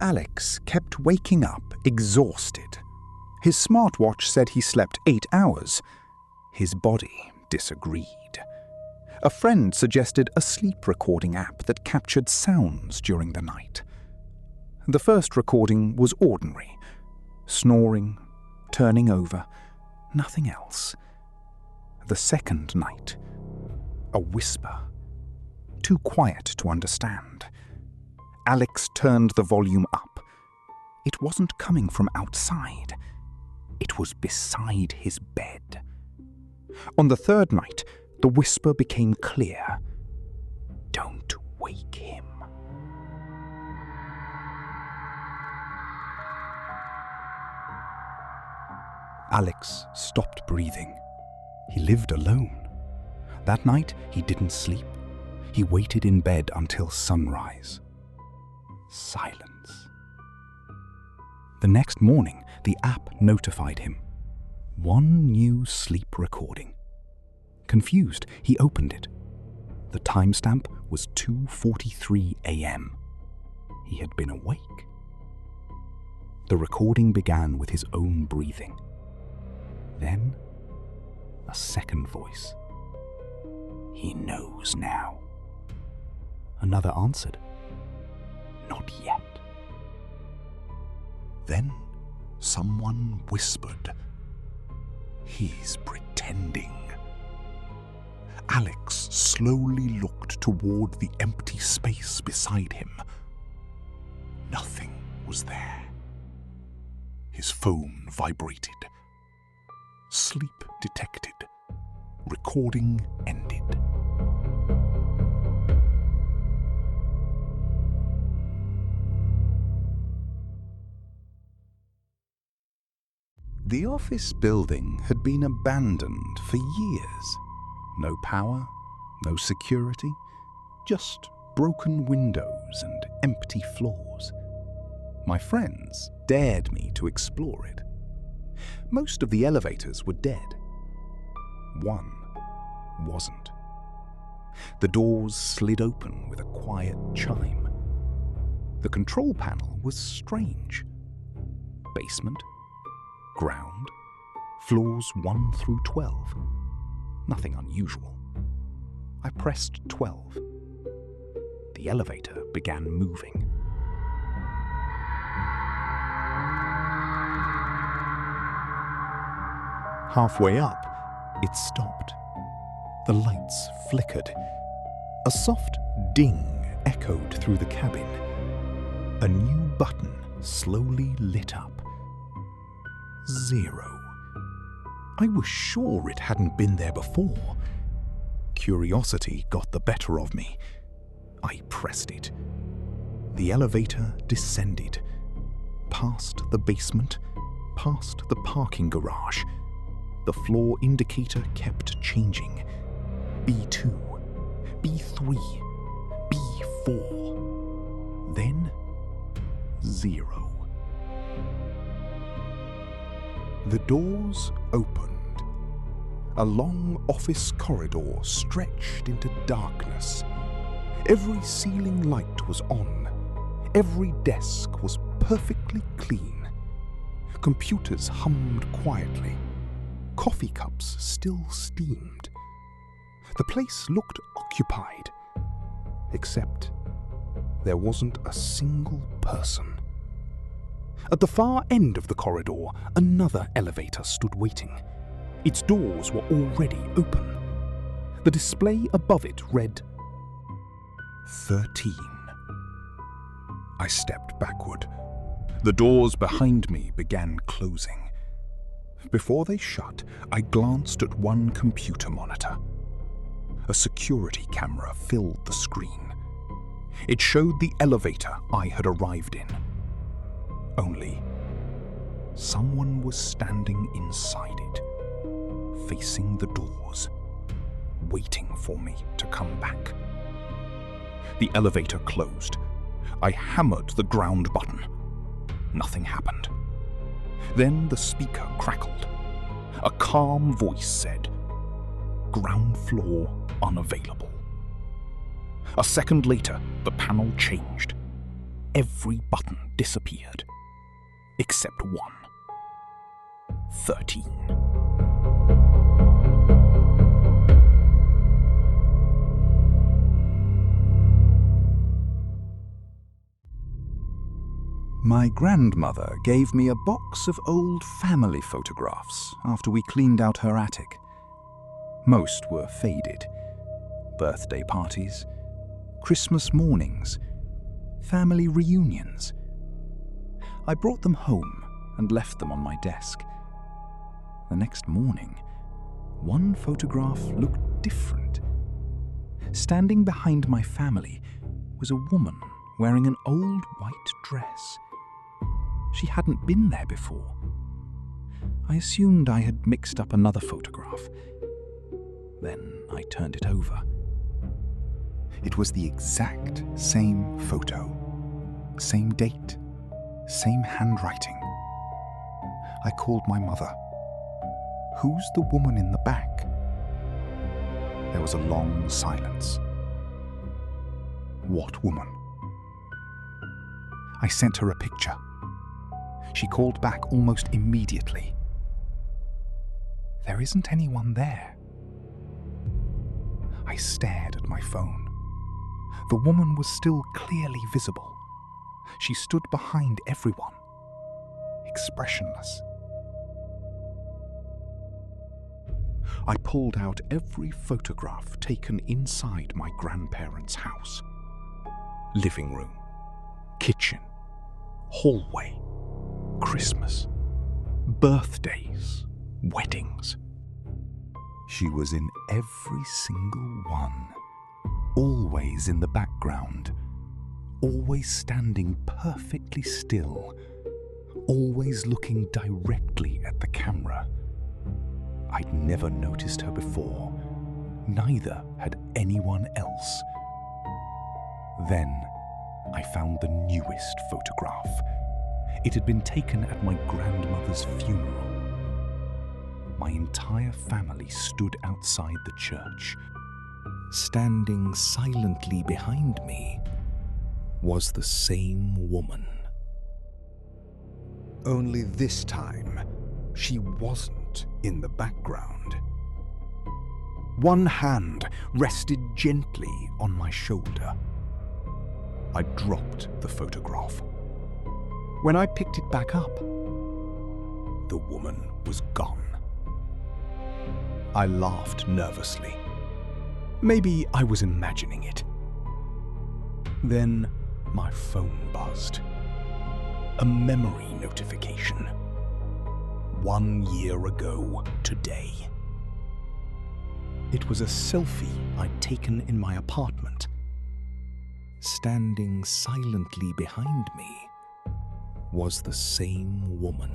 Alex kept waking up exhausted. His smartwatch said he slept 8 hours. His body disagreed. A friend suggested a sleep recording app that captured sounds during the night. The first recording was ordinary. Snoring, turning over, nothing else. The second night, a whisper. Too quiet to understand. Alex turned the volume up. It wasn't coming from outside. It was beside his bed. On the third night, the whisper became clear. Don't wake him. Alex stopped breathing. He lived alone. That night, he didn't sleep. He waited in bed until sunrise. Silence. The next morning, the app notified him. One new sleep recording. Confused, he opened it. The timestamp was 2:43 a.m. He had been awake. The recording began with his own breathing. Then, a second voice. He knows now. Another answered. Not yet. Then, someone whispered. He's pretending. Alex slowly looked toward the empty space beside him. Nothing was there. His phone vibrated. Sleep detected. Recording ended. The office building had been abandoned for years. No power, no security, just broken windows and empty floors. My friends dared me to explore it. Most of the elevators were dead. One wasn't. The doors slid open with a quiet chime. The control panel was strange. Basement, ground, floors 1 through 12. Nothing unusual. I pressed 12. The elevator began moving. Halfway up, it stopped. The lights flickered. A soft ding echoed through the cabin. A new button slowly lit up. 0. I was sure it hadn't been there before. Curiosity got the better of me. I pressed it. The elevator descended. Past the basement, past the parking garage. The floor indicator kept changing. B2, B3, B4. Then 0. The doors opened. A long office corridor stretched into darkness. Every ceiling light was on. Every desk was perfectly clean. Computers hummed quietly. Coffee cups still steamed. The place looked occupied, except there wasn't a single person. At the far end of the corridor, another elevator stood waiting. Its doors were already open. The display above it read 13. I stepped backward. The doors behind me began closing. Before they shut, I glanced at one computer monitor. A security camera filled the screen. It showed the elevator I had arrived in. Only, someone was standing inside it, facing the doors, waiting for me to come back. The elevator closed. I hammered the ground button. Nothing happened. Then the speaker crackled. A calm voice said, "Ground floor unavailable." A second later, the panel changed. every button disappeared. Except one. 13. My grandmother gave me a box of old family photographs after we cleaned out her attic. Most were faded. Birthday parties, Christmas mornings, family reunions. I brought them home and left them on my desk. The next morning, one photograph looked different. Standing behind my family was a woman wearing an old white dress. She hadn't been there before. I assumed I had mixed up another photograph. Then I turned it over. It was the exact same photo, same date, same handwriting. I called my mother. "Who's the woman in the back?" There was a long silence. "What woman?" I sent her a picture. She called back almost immediately. "There isn't anyone there." I stared at my phone. The woman was still clearly visible. She stood behind everyone, expressionless. I pulled out every photograph taken inside my grandparents' house. Living room, kitchen, hallway, Christmas, birthdays, weddings. She was in every single one, always in the background, always standing perfectly still, always looking directly at the camera. I'd never noticed her before, neither had anyone else. Then I found the newest photograph. It had been taken at my grandmother's funeral. My entire family stood outside the church. Standing silently behind me was the same woman. Only this time, she wasn't in the background. One hand rested gently on my shoulder. I dropped the photograph. When I picked it back up, the woman was gone. I laughed nervously. Maybe I was imagining it. Then my phone buzzed. A memory notification. 1 year ago today. It was a selfie I'd taken in my apartment. Standing silently behind me was the same woman.